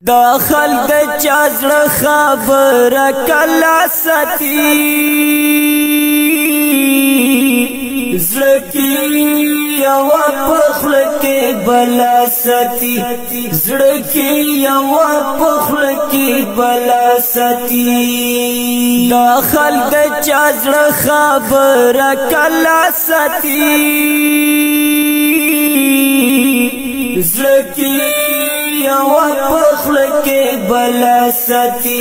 داخل د چازړ خبر کلا ستی زړکی یو پخل کې بلا ستی زړکی یو پخل کې بلا ستی داخل د چازړ خبر کلا ستی زړکی یو پخل کې بلا ستی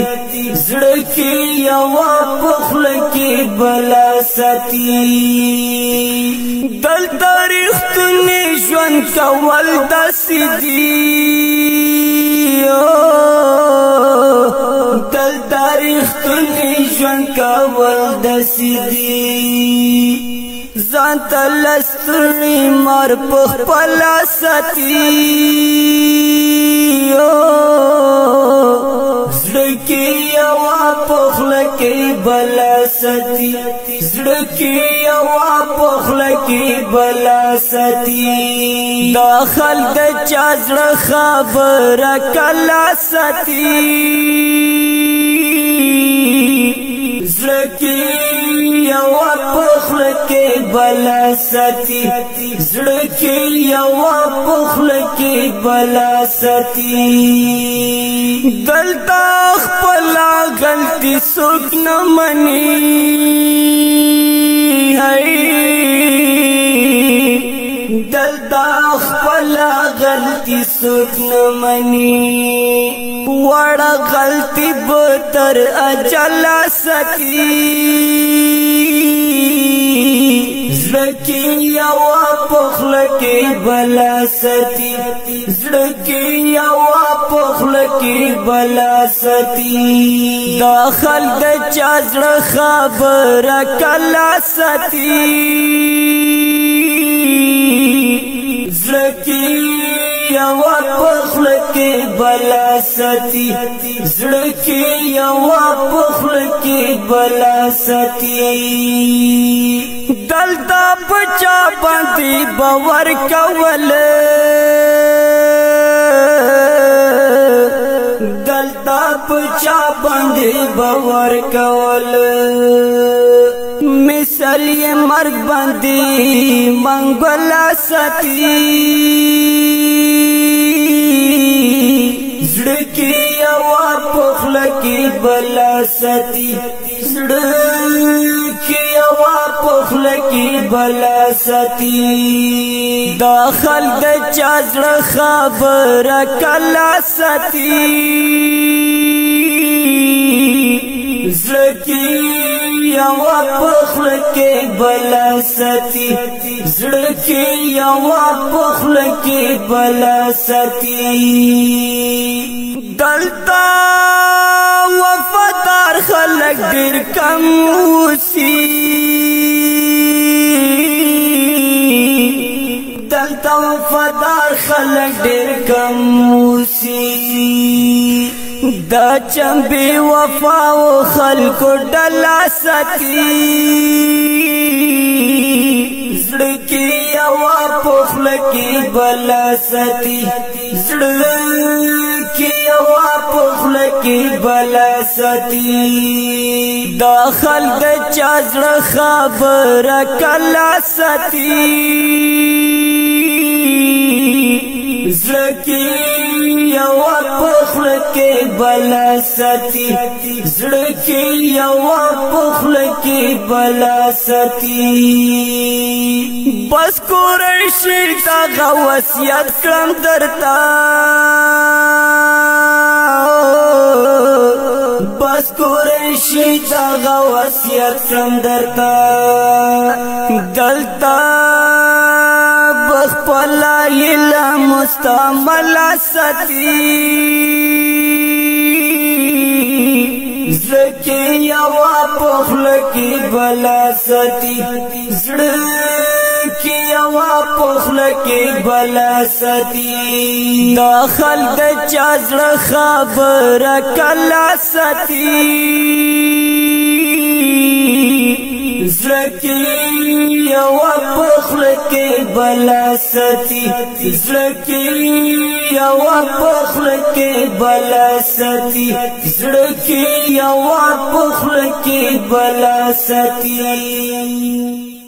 زړکی یو پخل کې بلا ستی دل تاریخ تنی ژوند کول داسې دي دل تاریخ تنی ژوند کول داسې دي ځان ته لستړي مار په خپل ستی زړکی یو پخل کې بلا ستی زړکی یو پخل کې بلا ستی داخل د چازړ خبر کلا ستی زړکی یو پخل کې بلا ستی زړکی یو پخل کې بلا ستی دلتا خپل غلطی څوک نه مني دلتا خپل غلطی څوک نه مني وړه غلطی به تر اجل ستی زړکی یو پخل کې بلا ستی زړکی یو پخل کې بلا ستی داخل د چازړ خبر کلا ستی زړکی یو پخل کې بلا ستی زړکی یو پخل کې بلا ستی دلتا بچا باندې باور کول دلتا بچا باندې باور کول مثال یې مرګ باندې منګلا ستی زړکی یو پخل کې بلا ستی زړکی یو پخل کې بلا ستی داخل د چازړ خبر کلا ستی زړکی یو پخل کې بلا ستی زړکی یو پخل کې بلا ستی دلتا وفادار خلق ډېر کم اوسي دلتا وفادار خلق ډېر کم اوسي دا چمبی وفا و خلق ډلا ستی زړکی یو پخل کې بلا ستی زړکی یو پخل کې بلا ستی داخل د چازړ خبر کلا ستی زړکی یو پخل کې بلا ستی زړکی یو پخل کې بلا ستی بس قریشی دا وصیت کړم درتا بس قریشی دا وصیت کړم درتا دلتا بخپل ایلا مستعمل ستی زړکی یو پخل کې بلا ستی زړکی یو پخل کې بلا ستی داخل د چازړ خبر کلا ستی زړکی یو پخلکی بلا ستی زړکی یو پخلکی بلا ستی زړکی یو پخلکی بلا ستی